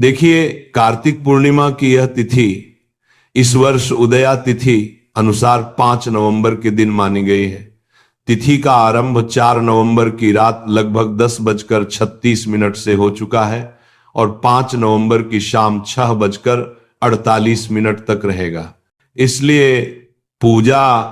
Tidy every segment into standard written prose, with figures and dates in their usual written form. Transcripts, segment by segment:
देखिए, कार्तिक पूर्णिमा की यह तिथि इस वर्ष उदया तिथि अनुसार 5 नवंबर के दिन मानी गई है। तिथि का आरंभ 4 नवंबर की रात लगभग 10:36 से हो चुका है और 5 नवंबर की शाम 6:48 तक रहेगा। इसलिए पूजा,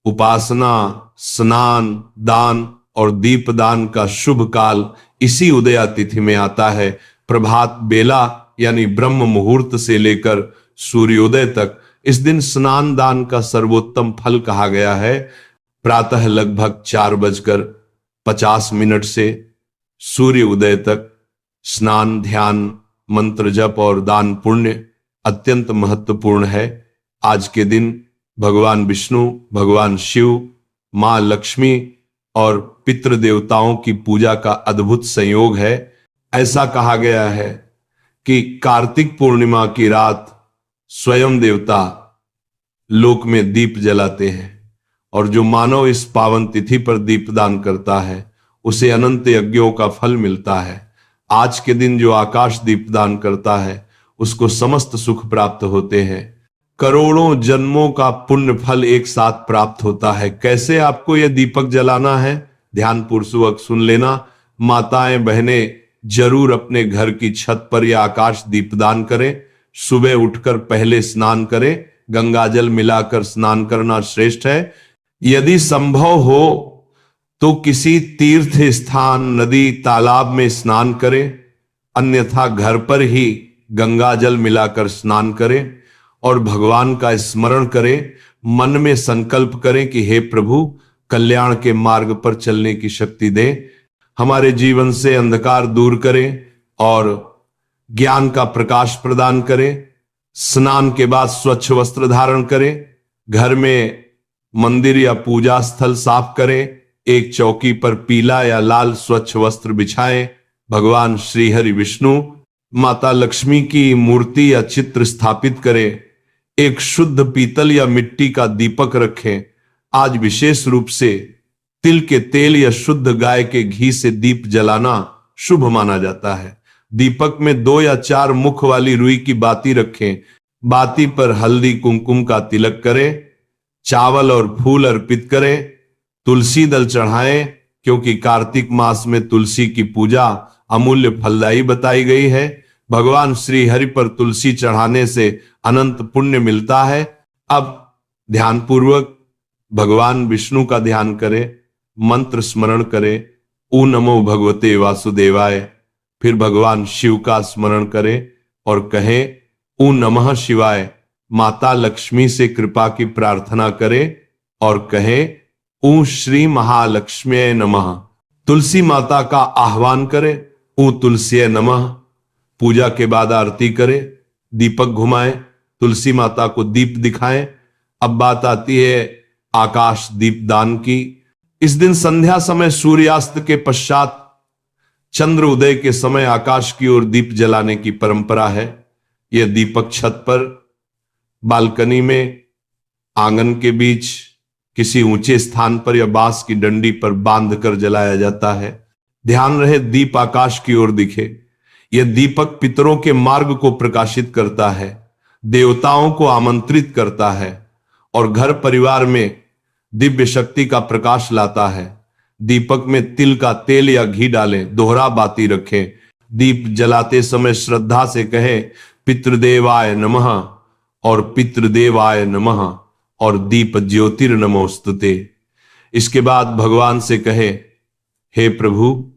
उपासना, स्नान, दान और दीपदान का शुभ काल इसी उदया तिथि में आता है। प्रभात बेला यानी ब्रह्म मुहूर्त से लेकर सूर्योदय तक इस दिन स्नान दान का सर्वोत्तम फल कहा गया है। प्रातः लगभग 4:50 से सूर्य उदय तक स्नान, ध्यान, मंत्र जप और दान पुण्य अत्यंत महत्वपूर्ण है। आज के दिन भगवान विष्णु, भगवान शिव, मां लक्ष्मी और पितृ देवताओं की पूजा का अद्भुत संयोग है। ऐसा कहा गया है कि कार्तिक पूर्णिमा की रात स्वयं देवता लोक में दीप जलाते हैं और जो मानव इस पावन तिथि पर दीपदान करता है उसे अनंत यज्ञों का फल मिलता है। आज के दिन जो आकाश दीपदान करता है उसको समस्त सुख प्राप्त होते हैं। करोड़ों जन्मों का पुण्य फल एक साथ प्राप्त होता है। कैसे आपको यह दीपक जलाना है, ध्यान पूर्वक सुन लेना। माताएं बहनें जरूर अपने घर की छत पर या आकाश दीपदान करें। सुबह उठकर पहले स्नान करें। गंगाजल मिलाकर स्नान करना श्रेष्ठ है। यदि संभव हो तो किसी तीर्थ स्थान, नदी, तालाब में स्नान करें, अन्यथा घर पर ही गंगाजल मिलाकर स्नान करें और भगवान का स्मरण करें। मन में संकल्प करें कि हे प्रभु, कल्याण के मार्ग पर चलने की शक्ति दे, हमारे जीवन से अंधकार दूर करें और ज्ञान का प्रकाश प्रदान करें। स्नान के बाद स्वच्छ वस्त्र धारण करें। घर में मंदिर या पूजा स्थल साफ करें। एक चौकी पर पीला या लाल स्वच्छ वस्त्र बिछाएं। भगवान श्री हरि विष्णु, माता लक्ष्मी की मूर्ति या चित्र स्थापित करें। एक शुद्ध पीतल या मिट्टी का दीपक रखें। आज विशेष रूप से तिल के तेल या शुद्ध गाय के घी से दीप जलाना शुभ माना जाता है। दीपक में 2 या 4 मुख वाली रुई की बाती रखें। बाती पर हल्दी कुमकुम का तिलक करें। चावल और फूल अर्पित करें। तुलसी दल चढ़ाएं, क्योंकि कार्तिक मास में तुलसी की पूजा अमूल्य फलदायी बताई गई है। भगवान श्री हरि पर तुलसी चढ़ाने से अनंत पुण्य मिलता है। अब ध्यान पूर्वक भगवान विष्णु का ध्यान करें, मंत्र स्मरण करें, ओ नमो भगवते वासुदेवाय। फिर भगवान शिव का स्मरण करें और कहें ओ नमः शिवाय। माता लक्ष्मी से कृपा की प्रार्थना करें और कहें ओ श्री महालक्ष्मी नमः। तुलसी माता का आह्वान करें, ओ तुलसी नमः। पूजा के बाद आरती करें, दीपक घुमाएं, तुलसी माता को दीप दिखाएं। अब बात आती है आकाश दीपदान की। इस दिन संध्या समय सूर्यास्त के पश्चात चंद्र उदय के समय आकाश की ओर दीप जलाने की परंपरा है। यह दीपक छत पर, बालकनी में, आंगन के बीच, किसी ऊंचे स्थान पर या बांस की डंडी पर बांध कर जलाया जाता है। ध्यान रहे दीप आकाश की ओर दिखे। यह दीपक पितरों के मार्ग को प्रकाशित करता है, देवताओं को आमंत्रित करता है और घर परिवार में दिव्य शक्ति का प्रकाश लाता है। दीपक में तिल का तेल या घी डालें, दोहरा बाती रखें। दीप जलाते समय श्रद्धा से कहें पितृदेवाय नमः और पितृदेवाय नमः और दीप ज्योतिर्नमोस्तुते। इसके बाद भगवान से कहें हे प्रभु,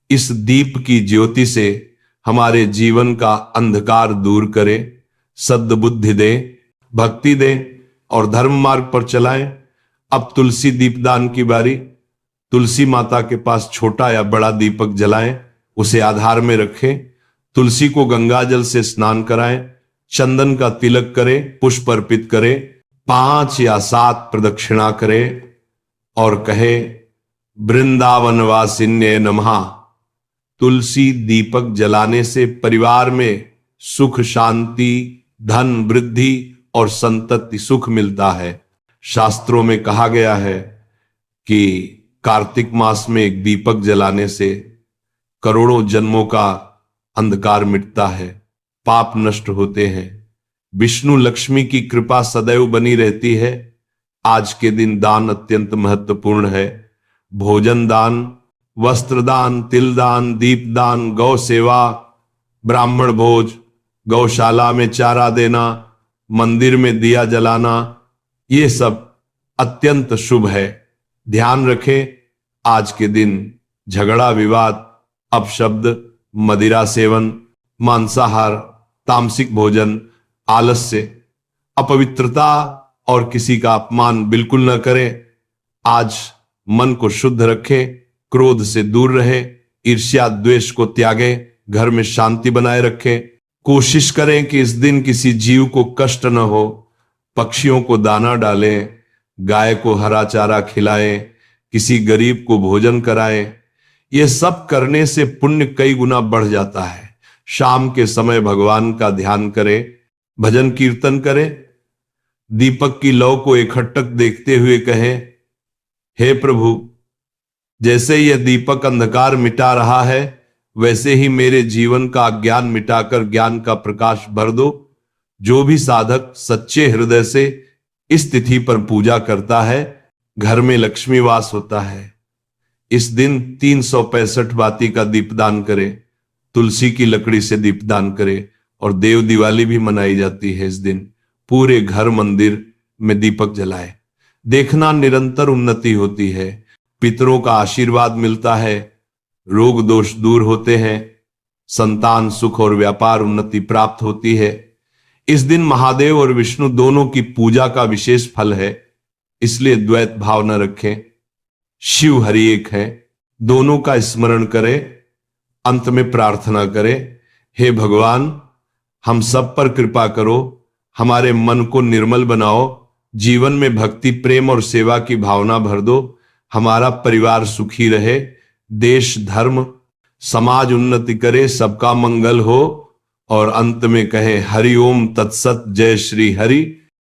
इस दीप की ज्योति से हमारे जीवन का अंधकार दूर करें, सद्बुद्धि दे, भक्ति दे और धर्म मार्ग पर चलाएं। अब तुलसी दीपदान की बारी। तुलसी माता के पास छोटा या बड़ा दीपक जलाएं, उसे आधार में रखें। तुलसी को गंगाजल से स्नान कराएं, चंदन का तिलक करें, पुष्प अर्पित करें, 5 या 7 प्रदक्षिणा करें और कहे वृंदावन वासिन्ये नमः। तुलसी दीपक जलाने से परिवार में सुख, शांति, धन, वृद्धि और संतति सुख मिलता है। शास्त्रों में कहा गया है कि कार्तिक मास में एक दीपक जलाने से करोड़ों जन्मों का अंधकार मिटता है। पाप नष्ट होते हैं। विष्णु लक्ष्मी की कृपा सदैव बनी रहती है। आज के दिन दान अत्यंत महत्वपूर्ण है। भोजन दान, वस्त्र दान, तिल दान, दीप दान, गौ सेवा, ब्राह्मण भोज, गौशाला में चारा देना, मंदिर में दिया जलाना, ये सब अत्यंत शुभ है। ध्यान रखें, आज के दिन झगड़ा विवाद, अपशब्द, मदिरा सेवन, मांसाहार, तामसिक भोजन, आलस्य, अपवित्रता और किसी का अपमान बिल्कुल न करें। आज मन को शुद्ध रखें, क्रोध से दूर रहें, ईर्ष्या द्वेष को त्यागें, घर में शांति बनाए रखें। कोशिश करें कि इस दिन किसी जीव को कष्ट न हो। पक्षियों को दाना डालें, गाय को हरा चारा खिलाएं, किसी गरीब को भोजन कराएं। यह सब करने से पुण्य कई गुना बढ़ जाता है। शाम के समय भगवान का ध्यान करें, भजन कीर्तन करें। दीपक की लौ को इकट्ठक देखते हुए कहें, हे प्रभु, जैसे यह दीपक अंधकार मिटा रहा है, वैसे ही मेरे जीवन का अज्ञान मिटाकर ज्ञान का प्रकाश भर दो। जो भी साधक सच्चे हृदय से इस तिथि पर पूजा करता है, घर में लक्ष्मी वास होता है। इस दिन 365 बाती का दीपदान करें, तुलसी की लकड़ी से दीपदान करें, और देव दिवाली भी मनाई जाती है। इस दिन पूरे घर मंदिर में दीपक जलाए। देखना निरंतर उन्नति होती है, पितरों का आशीर्वाद मिलता है, रोग दोष दूर होते हैं, संतान सुख और व्यापार उन्नति प्राप्त होती है। इस दिन महादेव और विष्णु दोनों की पूजा का विशेष फल है, इसलिए द्वैत भाव न रखें। शिव हरि एक है, दोनों का स्मरण करें। अंत में प्रार्थना करें, हे भगवान, हम सब पर कृपा करो, हमारे मन को निर्मल बनाओ, जीवन में भक्ति प्रेम और सेवा की भावना भर दो, हमारा परिवार सुखी रहे, देश धर्म समाज उन्नति करे, सबका मंगल हो। और अंत में कहे, हरि ओम तत्सत, जय श्री हरि।